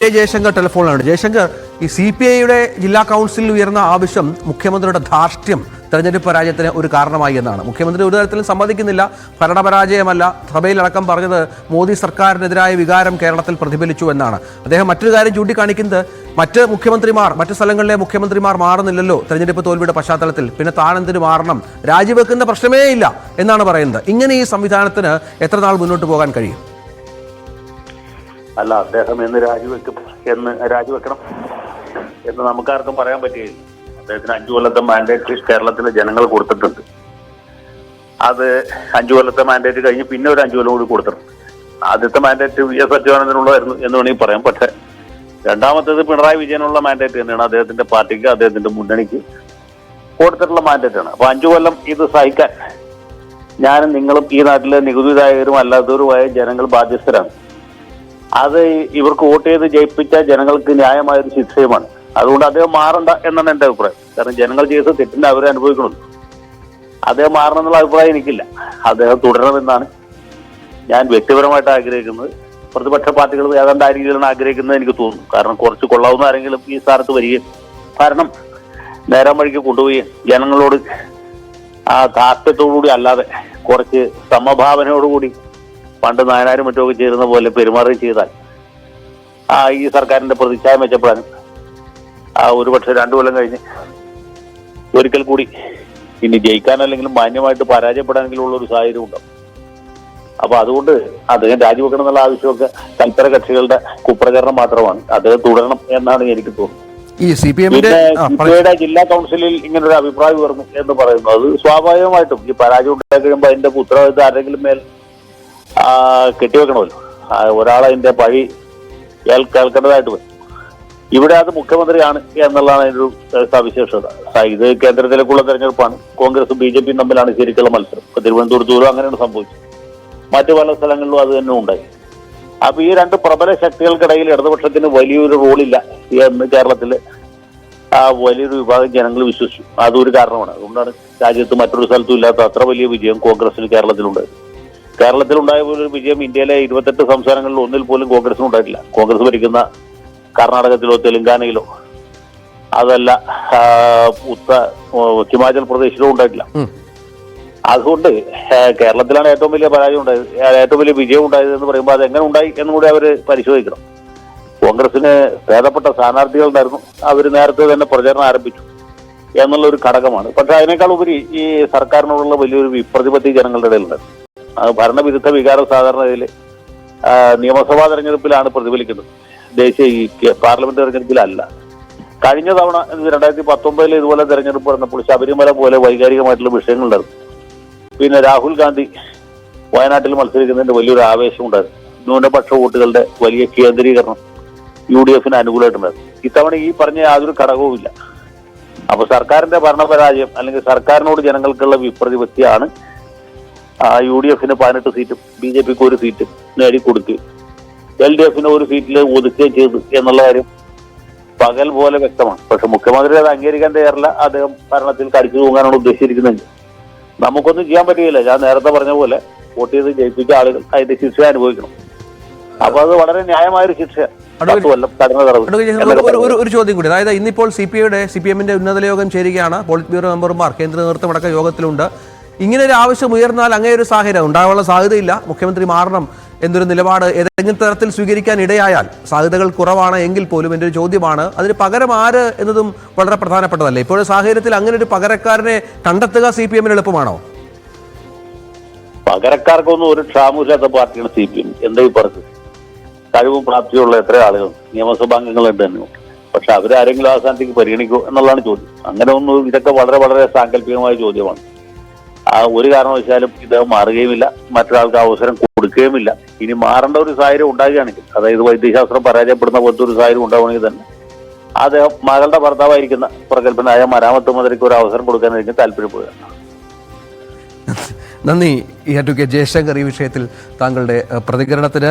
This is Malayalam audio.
ജയശങ്കർ ടെലിഫോണിലാണ്. ജയശങ്കർ, ഈ CPIയുടെ ജില്ലാ കൗൺസിലിൽ ഉയർന്ന ആവശ്യം മുഖ്യമന്ത്രിയുടെ ധാർഷ്ട്യം തെരഞ്ഞെടുപ്പ് പരാജയത്തിന് ഒരു കാരണമായി എന്നാണ്. മുഖ്യമന്ത്രി ഒരു തരത്തിലും സമ്മതിക്കുന്നില്ല, ഭരണപരാജയമല്ല. സഭയിലടക്കം പറഞ്ഞത് മോദി സർക്കാരിനെതിരായ വികാരം കേരളത്തിൽ പ്രതിഫലിച്ചു എന്നാണ്. അദ്ദേഹം മറ്റൊരു കാര്യം ചൂണ്ടിക്കാണിക്കുന്നത്, മറ്റ് സ്ഥലങ്ങളിലെ മുഖ്യമന്ത്രിമാർ മാറുന്നില്ലല്ലോ തെരഞ്ഞെടുപ്പ് തോൽവിയുടെ പശ്ചാത്തലത്തിൽ, പിന്നെ താനെന്തിന് മാറണം, രാജിവെക്കുന്ന പ്രശ്നമേ ഇല്ല എന്നാണ് പറയുന്നത്. ഇങ്ങനെ ഈ സംവിധാനത്തിന് എത്ര നാൾ മുന്നോട്ട് പോകാൻ കഴിയും? അല്ല, അദ്ദേഹം രാജിവെക്കണം എന്ന് നമുക്കാർക്കും പറയാൻ പറ്റുകയില്ല. അദ്ദേഹത്തിന് 5 കൊല്ലത്തെ മാൻഡേറ്റ് കേരളത്തിലെ ജനങ്ങൾ കൊടുത്തിട്ടുണ്ട്. അത് 5 കൊല്ലത്തെ മാൻഡേറ്റ് കഴിഞ്ഞ് പിന്നെ ഒരു 5 കൊല്ലം കൂടി കൊടുത്തിട്ടുണ്ട്. ആദ്യത്തെ മാൻഡേറ്റ് VS അച്യുതാനന്ദനുള്ളതായിരുന്നു എന്ന് വേണമെങ്കിൽ പറയാം. പക്ഷെ രണ്ടാമത്തേത് പിണറായി വിജയനുള്ള മാൻഡേറ്റ് തന്നെയാണ്. അദ്ദേഹത്തിന്റെ പാർട്ടിക്ക്, അദ്ദേഹത്തിന്റെ മുന്നണിക്ക് കൊടുത്തിട്ടുള്ള മാൻഡേറ്റാണ്. അപ്പൊ 5 കൊല്ലം ഇത് സഹിക്കാൻ ഞാനും നിങ്ങളും ഈ നാട്ടിലെ നികുതിദായകരും അല്ലാത്തവരുമായ ജനങ്ങൾ ബാധ്യസ്ഥരാണ്. അത് ഇവർക്ക് വോട്ട് ചെയ്ത് ജയിപ്പിച്ച ജനങ്ങൾക്ക് ന്യായമായൊരു ശിക്ഷയുമാണ്. അതുകൊണ്ട് അദ്ദേഹം മാറണ്ട എന്നാണ് എൻ്റെ അഭിപ്രായം. കാരണം ജനങ്ങൾ ചെയ്ത തെറ്റിന്റെ അവരെ അനുഭവിക്കണം. അദ്ദേഹം മാറണം എന്നുള്ള അഭിപ്രായം എനിക്കില്ല. അദ്ദേഹം തുടരണമെന്നാണ് ഞാൻ വ്യക്തിപരമായിട്ട് ആഗ്രഹിക്കുന്നത്. പ്രതിപക്ഷ പാർട്ടികൾ ഏതാണ്ട് ആ രീതിയിലാണ് ആഗ്രഹിക്കുന്നത് എനിക്ക് തോന്നുന്നു. കാരണം കുറച്ച് കൊള്ളാവുന്ന ആരെങ്കിലും ഈ സ്ഥാനത്ത് വരികയും ഭരണം നേരം വഴിക്ക് കൊണ്ടുപോവുകയും ജനങ്ങളോട് ആ ധാർഷ്ട്യത്തോടുകൂടി അല്ലാതെ കുറച്ച് സമഭാവനയോടുകൂടി പണ്ട് നായനാരും മറ്റുമൊക്കെ ചേരുന്ന പോലെ പെരുമാറുകയും ചെയ്താൽ ഈ സർക്കാരിന്റെ പ്രതിച്ഛായ മെച്ചപ്പെടാനും ഒരുപക്ഷെ 2 കൊല്ലം കഴിഞ്ഞ് ഒരിക്കൽ കൂടി ഇനി ജയിക്കാനല്ലെങ്കിലും മാന്യമായിട്ട് പരാജയപ്പെടാനെങ്കിലും ഉള്ള ഒരു സാഹചര്യം ഉണ്ടാവും. അപ്പൊ അതുകൊണ്ട് അദ്ദേഹം രാജിവെക്കണം എന്നുള്ള ആവശ്യമൊക്കെ തൽപര കക്ഷികളുടെ കുപ്രചരണം മാത്രമാണ്. അദ്ദേഹം തുടരണം എന്നാണ് എനിക്ക് തോന്നുന്നത്. ഈ CPIയുടെ ജില്ലാ കൗൺസിലിൽ ഇങ്ങനൊരു അഭിപ്രായം ഉയർന്നു എന്ന് പറയുന്നു. അത് സ്വാഭാവികമായിട്ടും ഈ പരാജയം ഉണ്ടായി കഴിയുമ്പോൾ അതിന്റെ ഉത്തരവാദിത്വം ആരെങ്കിലും മേൽ കെട്ടിവെക്കണമല്ലോ. ഒരാളതിന്റെ പഴി കേൾക്കേണ്ടതായിട്ട് വരും. ഇവിടെ അത് മുഖ്യമന്ത്രിയാണ് എന്നുള്ളതാണ് അതിൻ്റെ ഒരു സവിശേഷത. ഇത് കേന്ദ്രത്തിലേക്കുള്ള തെരഞ്ഞെടുപ്പാണ്. കോൺഗ്രസും BJPയും തമ്മിലാണ് ശരിക്കുള്ള മത്സരം. ഇപ്പൊ തിരുവനന്തപുരത്തും അങ്ങനെയാണ് സംഭവിച്ചത്. മറ്റു പല സ്ഥലങ്ങളിലും അത് തന്നെ ഉണ്ടായി. അപ്പൊ ഈ 2 പ്രബല ശക്തികൾക്കിടയിൽ ഇടതുപക്ഷത്തിന് വലിയൊരു റോളില്ല എന്ന് കേരളത്തിലെ വലിയൊരു വിഭാഗം ജനങ്ങൾ വിശ്വസിച്ചു. അതൊരു കാരണമാണ്. അതുകൊണ്ടാണ് രാജ്യത്ത് മറ്റൊരു സ്ഥലത്തും ഇല്ലാത്ത അത്ര വലിയ വിജയം കോൺഗ്രസിന് കേരളത്തിലുണ്ടായത്. കേരളത്തിലുണ്ടായ പോലൊരു വിജയം ഇന്ത്യയിലെ 28 സംസ്ഥാനങ്ങളിൽ ഒന്നിൽ പോലും കോൺഗ്രസിന് ഉണ്ടായിട്ടില്ല. കോൺഗ്രസ് ഭരിക്കുന്ന കർണാടകത്തിലോ തെലങ്കാനയിലോ അതല്ല ഹിമാചൽ പ്രദേശിലോ ഉണ്ടായിട്ടില്ല. അതുകൊണ്ട് കേരളത്തിലാണ് ഏറ്റവും വലിയ പരാജയം ഉണ്ടായത്, ഏറ്റവും വലിയ വിജയം ഉണ്ടായത് എന്ന് പറയുമ്പോൾ അത് എങ്ങനെ ഉണ്ടായി എന്നും കൂടി അവർ പരിശോധിക്കണം. കോൺഗ്രസിന് ഭേദപ്പെട്ട സ്ഥാനാർത്ഥികളുണ്ടായിരുന്നു. അവർ നേരത്തെ തന്നെ പ്രചരണം ആരംഭിച്ചു എന്നുള്ള ഒരു ഘടകമാണ്. പക്ഷെ അതിനേക്കാൾ ഉപരി ഈ സർക്കാരിനോടുള്ള വലിയൊരു വിപ്രതിപത്തി ജനങ്ങളുടെ ഇടയിലുണ്ടായിരുന്നു. ഭരണവിരുദ്ധ വികാരം സാധാരണ ഇതിൽ നിയമസഭാ തെരഞ്ഞെടുപ്പിലാണ് പ്രതിഫലിക്കുന്നത്, ദേശീയ പാർലമെന്റ് തെരഞ്ഞെടുപ്പിലല്ല. കഴിഞ്ഞ തവണ 2019 ഇതുപോലെ തെരഞ്ഞെടുപ്പ് നടന്നപ്പോൾ ശബരിമല പോലെ വൈകാരികമായിട്ടുള്ള വിഷയങ്ങളുണ്ടായിരുന്നു. പിന്നെ രാഹുൽ ഗാന്ധി വയനാട്ടിൽ മത്സരിക്കുന്നതിന്റെ വലിയൊരു ആവേശം ഉണ്ടായിരുന്നു. ന്യൂനപക്ഷ വോട്ടുകളുടെ വലിയ കേന്ദ്രീകരണം UDFന് അനുകൂലമായിട്ടുണ്ടായിരുന്നു. ഇത്തവണ ഈ പറഞ്ഞ യാതൊരു ഘടകവും ഇല്ല. അപ്പൊ സർക്കാരിന്റെ ഭരണപരാജയം അല്ലെങ്കിൽ സർക്കാരിനോട് ജനങ്ങൾക്കുള്ള വിപ്രതിപത്തിയാണ് UDFന് 18 സീറ്റും BJPക്ക് 1 സീറ്റും നേടിക്കൊടുക്കുകയും LDFന് 1 സീറ്റിൽ ഒതുക്കുകയും ചെയ്തു എന്നുള്ള കാര്യം പകൽ പോലെ വ്യക്തമാണ്. പക്ഷെ മുഖ്യമന്ത്രി അത് അംഗീകരിക്കാൻ തയ്യാറില്ല. അദ്ദേഹം ഭരണത്തിൽ കടിച്ചു തൂങ്ങാനാണ് ഉദ്ദേശിച്ചിരിക്കുന്നത്. നമുക്കൊന്നും ചെയ്യാൻ പറ്റുകയില്ല. ഞാൻ നേരത്തെ പറഞ്ഞ പോലെ വോട്ട് ചെയ്ത് ജയിപ്പിച്ച ആളുകൾ അതിന്റെ ശിക്ഷ അനുഭവിക്കണം. അപ്പൊ അത് വളരെ ന്യായമായൊരു ശിക്ഷ. ഒരു ചോദ്യം കൂടി, അതായത് ഇന്നിപ്പോൾ CPMന്റെ ഉന്നതല യോഗം ചേരുകയാണ്. പോളിറ്റ് ബ്യൂറോ മെമ്പർമാർ, കേന്ദ്ര നേതൃത്വമടക്കം യോഗത്തിലുണ്ട്. ഇങ്ങനെ ഒരു ആവശ്യം ഉയർന്നാൽ അങ്ങനെ ഒരു സാഹചര്യം ഉണ്ടാകാനുള്ള സാധ്യതയില്ല. മുഖ്യമന്ത്രി മാറണം എന്നൊരു നിലപാട് ഏതെങ്കിലും തരത്തിൽ സ്വീകരിക്കാൻ ഇടയായാൽ, സാധ്യതകൾ കുറവാണ് എങ്കിൽ പോലും എൻ്റെ ഒരു ചോദ്യമാണ്, അതിന് പകരം ആര് എന്നതും വളരെ പ്രധാനപ്പെട്ടതല്ലേ? ഇപ്പോഴത്തെ സാഹചര്യത്തിൽ അങ്ങനെ ഒരു പകരക്കാരനെ കണ്ടെത്തുക CPMന് എളുപ്പമാണോ? പകരക്കാർക്കൊന്നും ഒരു ക്ഷാമമില്ലാത്ത പാർട്ടിയാണ് CPM. എന്താ ഈ പറഞ്ഞത്? കഴിവും പ്രാപ്തിയുള്ള എത്ര ആളുകൾ നിയമസഭാംഗങ്ങളുണ്ട് തന്നെ. പക്ഷെ അവരാരെങ്കിലും ആ സ്ഥാനത്തേക്ക് പരിഗണിക്കുമോ എന്നുള്ളതാണ് ചോദ്യം. അങ്ങനെ ഒന്നും, ഇതൊക്കെ വളരെ വളരെ സാങ്കല്പികമായ ചോദ്യമാണ്. ഒരു കാരണവശാലും ഇദ്ദേഹം മാറുകയുമില്ല, മറ്റൊരാൾക്ക് അവസരം കൊടുക്കുകയുമില്ല. ഇനി മാറേണ്ട ഒരു സാഹചര്യം ഉണ്ടാകുകയാണെങ്കിൽ, അതായത് വൈദ്യശാസ്ത്രം പരാജയപ്പെടുന്ന പോലത്തെ ഒരു സാഹചര്യം ഉണ്ടാവുകയാണെങ്കിൽ തന്നെ അദ്ദേഹം മകളുടെ ഭർത്താവായിരിക്കുന്ന പ്രഗത്ഭനായ മരാമത്ത് മന്ത്രിക്ക് ഒരു അവസരം കൊടുക്കാനായിരിക്കും താല്പര്യപ്പെടുക. നന്ദി അഡ്വക്കേറ്റ് ജയശങ്കർ, ഈ വിഷയത്തിൽ താങ്കളുടെ പ്രതികരണത്തിന്.